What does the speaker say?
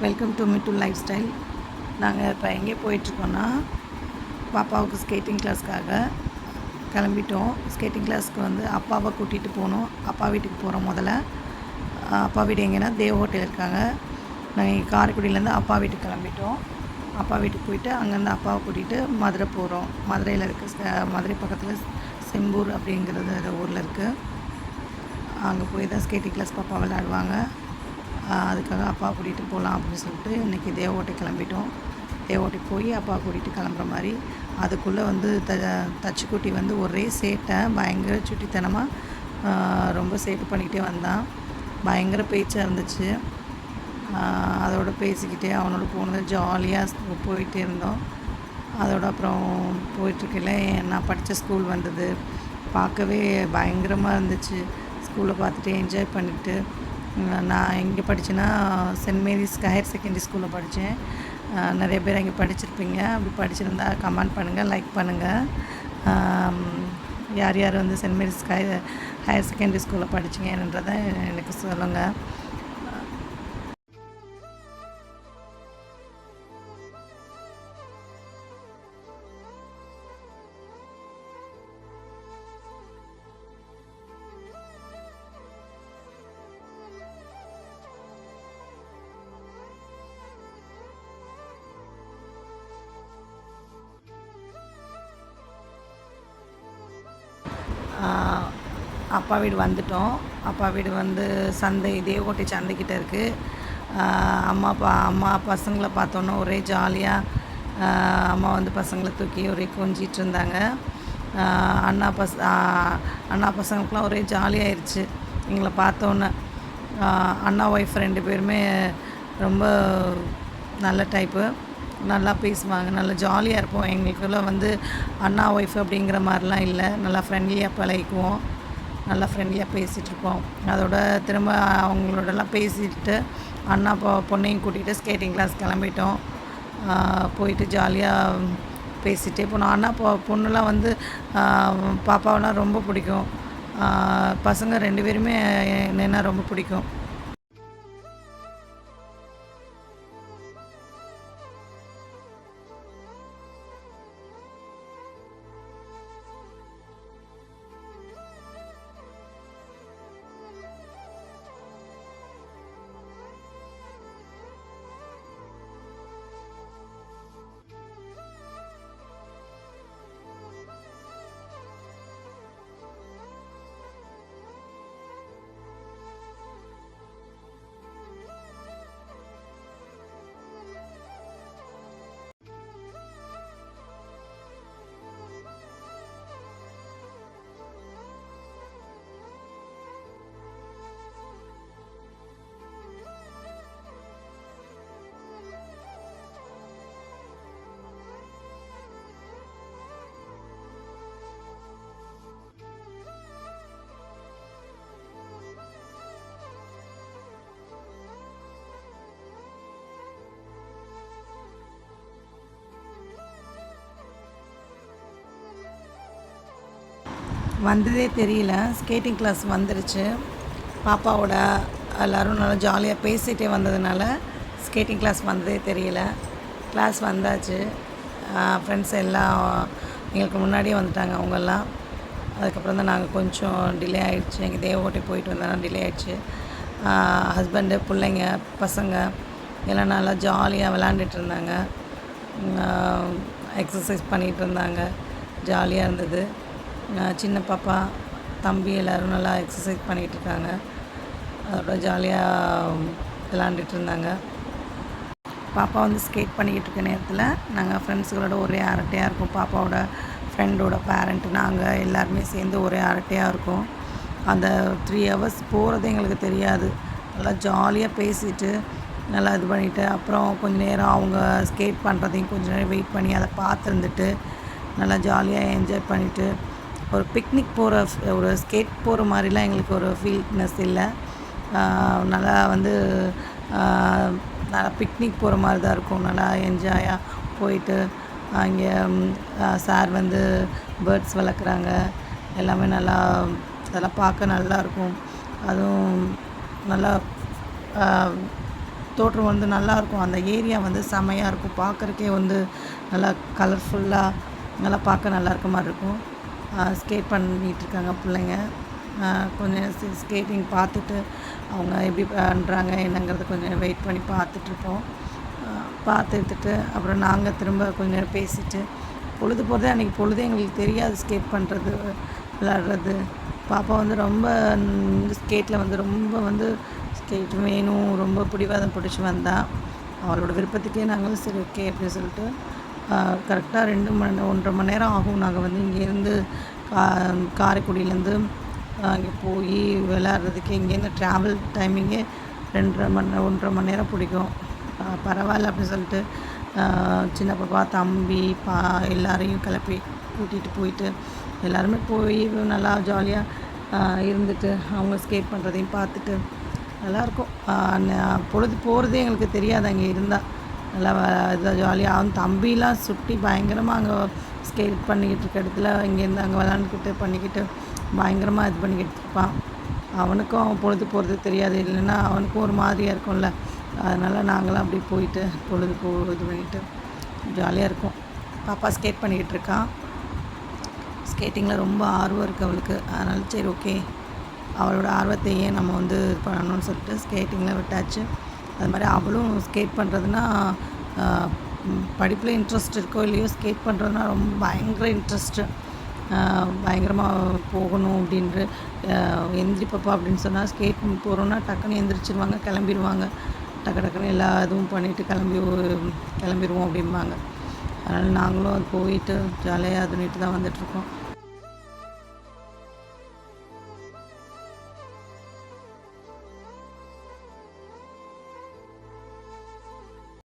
Welcome to Mittu life style. நாங்கள் இப்போ எங்கே போயிட்டுருக்கோன்னா, பாப்பாவுக்கு ஸ்கேட்டிங் கிளாஸ்க்காக கிளம்பிட்டோம். ஸ்கேட்டிங் கிளாஸ்க்கு வந்து அப்பாவை கூட்டிகிட்டு போகணும். அப்பா வீட்டுக்கு போகிறோம். முதல்ல அப்பா வீடு எங்கேன்னா தேவ் ஹோட்டல் இருக்காங்க. நாங்கள் இங்கே காரைக்குடியிலேருந்து அப்பா வீட்டுக்கு கிளம்பிட்டோம். அப்பா வீட்டுக்கு போயிட்டு அங்கேருந்து அப்பாவை கூட்டிகிட்டு மதுரை போகிறோம். மதுரையில் இருக்குது, மதுரை பக்கத்தில் செம்பூர் அப்படிங்கிறது ஊரில் இருக்குது. அங்கே போய் தான் ஸ்கேட்டிங் கிளாஸ் பாப்பா விளையாடுவாங்க. அதுக்காக அப்பா கூட்டிகிட்டு போகலாம் அப்படின்னு சொல்லிட்டு இன்றைக்கி தேவோட்டை கிளம்பிட்டோம். தேவோட்டை போய் அப்பா கூட்டிகிட்டு கிளம்புற மாதிரி. அதுக்குள்ளே வந்து தச்சுக்குட்டி வந்து ஒரே சேட்டை, பயங்கர சுட்டித்தனமாக ரொம்ப சேட்டை பண்ணிக்கிட்டே வந்தான். பயங்கர பேச்சாக இருந்துச்சு. அதோட பேசிக்கிட்டே அவனோட போனது ஜாலியாக போயிட்டே இருந்தோம். அதோட அப்புறம் போயிட்டுருக்கையில் நான் படித்த ஸ்கூல் வந்தது. பார்க்கவே பயங்கரமாக இருந்துச்சு. ஸ்கூலை பார்த்துட்டு என்ஜாய் பண்ணிவிட்டு, நான் எங்கே படித்தேன்னா சென்ட் மேரிஸ் ஹையர் செகண்டரி ஸ்கூலில் படித்தேன். நிறைய பேர் அங்கே படிச்சிருப்பீங்க. அப்படி படிச்சிருந்தா கமெண்ட் பண்ணுங்கள், லைக் பண்ணுங்கள். யார் யார் வந்து சென்ட் மேரிஸ் ஹையர் செகண்டரி ஸ்கூலில் படித்தீங்கன்றதை எனக்கு சொல்லுங்கள். அப்பா வீடு வந்துட்டோம். அப்பா வீடு வந்து சந்தை, தேவகோட்டை சந்தைக்கிட்ட இருக்குது. அம்மா பசங்களை பார்த்தோன்னா ஒரே ஜாலியாக, அம்மா வந்து பசங்களை தூக்கி ஒரே கொஞ்சிட்டு இருந்தாங்க. அண்ணா பசங்களுக்குலாம் ஒரே ஜாலியாகிடுச்சு எங்களை பார்த்தோன்னே. அண்ணா ஒய்ஃப் 2 பேருமே ரொம்ப நல்ல டைப்பு, நல்லா பேசுவாங்க, நல்லா ஜாலியாக இருப்போம். எங்களுக்குள்ள வந்து அண்ணா ஒய்ஃப் அப்படிங்கிற மாதிரிலாம் இல்லை. நல்லா ஃப்ரெண்ட்லியாக பழகிக்குவோம், நல்லா ஃப்ரெண்ட்லியாக பேசிகிட்ருப்போம். அதோட திரும்ப அவங்களோடலாம் பேசிட்டு அண்ணா பொண்ணையும் கூட்டிகிட்டு ஸ்கேட்டிங் கிளாஸ் கிளம்பிட்டோம். போயிட்டு ஜாலியாக பேசிகிட்டே போனோம். அண்ணா பொண்ணுலாம் வந்து பாப்பாவெலாம் ரொம்ப பிடிக்கும். பசங்க 2 பேருமே என்னென்னா ரொம்ப பிடிக்கும். வந்ததே தெரியல. ஸ்கேட்டிங் கிளாஸ் வந்துருச்சு. பாப்பாவோட எல்லோரும் நல்லா ஜாலியாக பேசிகிட்டே வந்ததுனால ஸ்கேட்டிங் கிளாஸ் வந்ததே தெரியல. கிளாஸ் வந்தாச்சு. ஃப்ரெண்ட்ஸ் எல்லாம் எங்களுக்கு முன்னாடியே வந்துட்டாங்க அவங்கெல்லாம். அதுக்கப்புறம் தான் நாங்கள் கொஞ்சம் டிலே ஆகிடுச்சு. எங்கள் தேவகோட்டை போயிட்டு வந்தோன்னா டிலே ஆகிடுச்சு. ஹஸ்பண்டு, பிள்ளைங்க, பசங்க எல்லாம் நல்லா ஜாலியாக விளாண்டுட்டு இருந்தாங்க, எக்ஸசைஸ் பண்ணிகிட்டு இருந்தாங்க. ஜாலியாக இருந்தது. சின்ன பாப்பா, தம்பி எல்லோரும் நல்லா எக்ஸசைஸ் பண்ணிகிட்டு இருக்காங்க. அதோட ஜாலியாக விளாண்டுட்டு இருந்தாங்க. பாப்பா வந்து ஸ்கேட் பண்ணிக்கிட்டு இருக்க நேரத்தில் நாங்கள் ஃப்ரெண்ட்ஸுகளோட ஒரே அரட்டையாக இருக்கும். பாப்பாவோட ஃப்ரெண்டோட பேரண்ட்டு நாங்கள் எல்லாருமே சேர்ந்து ஒரே அரட்டையாக இருக்கும். அந்த 3 ஹவர்ஸ் போகிறது எங்களுக்கு தெரியாது. நல்லா ஜாலியாக பேசிட்டு நல்லா இது பண்ணிவிட்டு, அப்புறம் கொஞ்சம் நேரம் அவங்க ஸ்கேட் பண்ணுறதையும் கொஞ்சம் நேரம் வெயிட் பண்ணி அதை பார்த்துருந்துட்டு நல்லா ஜாலியாக என்ஜாய் பண்ணிவிட்டு, ஒரு பிக்னிக் போகிற ஒரு ஸ்கேட் போகிற மாதிரிலாம் எங்களுக்கு ஒரு ஃபீல்னஸ் இல்லை. நல்லா வந்து நல்லா பிக்னிக் போகிற மாதிரி தான் இருக்கும். நல்லா என்ஜாயாக போயிட்டு அங்கே சார் வந்து பேர்ட்ஸ் வளர்க்குறாங்க. எல்லாமே நல்லா, அதெல்லாம் பார்க்க நல்லாயிருக்கும். அதுவும் நல்லா தோற்றம் வந்து நல்லாயிருக்கும். அந்த ஏரியா வந்து செமையாக இருக்கும். பார்க்குறக்கே வந்து நல்லா கலர்ஃபுல்லாக நல்லா பார்க்க நல்லா இருக்க மாரி இருக்கும். ஸ்கேட் பண்ணிகிட்ருக்காங்க பிள்ளைங்க. கொஞ்சம் ஸ்கேட்டிங் பார்த்துட்டு அவங்க எப்படி பண்ணுறாங்க என்னங்கிறத கொஞ்சம் வெயிட் பண்ணி பார்த்துட்ருப்போம். பார்த்துட்டு அப்புறம் நாங்கள் திரும்ப கொஞ்ச நேரம் பேசிட்டு பொழுது போகிறதே அன்றைக்கி பொழுதே எங்களுக்கு தெரியாது. ஸ்கேட் பண்ணுறது, விளாட்றது. பாப்பா வந்து ரொம்ப ஸ்கேட்டில் வந்து ரொம்ப வந்து ஸ்கேட் வேணும் ரொம்ப பிடிவாதம் பிடிச்சி வந்தா. அவளோட விருப்பத்துக்கே நாங்களும் சரி ஓகே அப்படின்னு சொல்லிட்டு கரெக்டாக 1.5 மணி நேரம் ஆகும். நாங்கள் வந்து இங்கேருந்து காரைக்குடியிலேருந்து அங்கே போய் விளையாடுறதுக்கு இங்கேருந்து ட்ராவல் டைமிங்கே 1.5 மணி நேரம் பிடிக்கும். பரவாயில்ல அப்படின்னு சொல்லிட்டு சின்ன பாப்பா, தம்பி, எல்லாரையும் கிளப்பி கூட்டிகிட்டு போயிட்டு எல்லாருமே போய் நல்லா ஜாலியாக இருந்துட்டு அவங்க ஸ்கேட் பண்ணுறதையும் பார்த்துட்டு நல்லாயிருக்கும். பொழுது போகிறதே எங்களுக்கு தெரியாது அங்கே இருந்தால். நல்லா இதாக ஜாலியாக அவன் தம்பிலாம் சுட்டி பயங்கரமாக அங்கே ஸ்கேட் பண்ணிக்கிட்டு இருக்க இடத்துல இங்கேருந்து அங்கே விளாண்டுக்கிட்டு பண்ணிக்கிட்டு பயங்கரமாக இது பண்ணிக்கிட்டு இருப்பான். அவனுக்கும் பொழுது போகிறது தெரியாது. இல்லைன்னா அவனுக்கும் ஒரு மாதிரியாக இருக்கும்ல. அதனால் நாங்களாம் அப்படி போயிட்டு பொழுது இது பண்ணிவிட்டு ஜாலியாக இருக்கும். பாப்பா ஸ்கேட் பண்ணிக்கிட்டு இருக்கான். ஸ்கேட்டிங்கில் ரொம்ப ஆர்வம் இருக்குது அவளுக்கு. அதனால சரி ஓகே அவளோட ஆர்வத்தை ஏன் நம்ம வந்து இது பண்ணணும்னு சொல்லிட்டு ஸ்கேட்டிங்கில் விட்டாச்சு. அது மாதிரி அவளும் ஸ்கேட் பண்ணுறதுனா படிப்பில் இன்ட்ரெஸ்ட் இருக்கோ இல்லையோ ஸ்கேட் பண்ணுறதுனா ரொம்ப பயங்கர இன்ட்ரெஸ்ட்டு. பயங்கரமாக போகணும் அப்படின்ற எந்திரி பாப்பா அப்படின்னு சொன்னால் ஸ்கேட் போகிறோன்னா டக்குன்னு எந்திரிச்சிருவாங்க, கிளம்பிடுவாங்க. டக்குன்னு எல்லா இதுவும் பண்ணிவிட்டு கிளம்பிடுவோம் அப்படிம்பாங்க. அதனால் நாங்களும் அது போயிட்டு ஜாலியாக அது பண்ணிட்டு தான் வந்துட்டுருக்கோம்.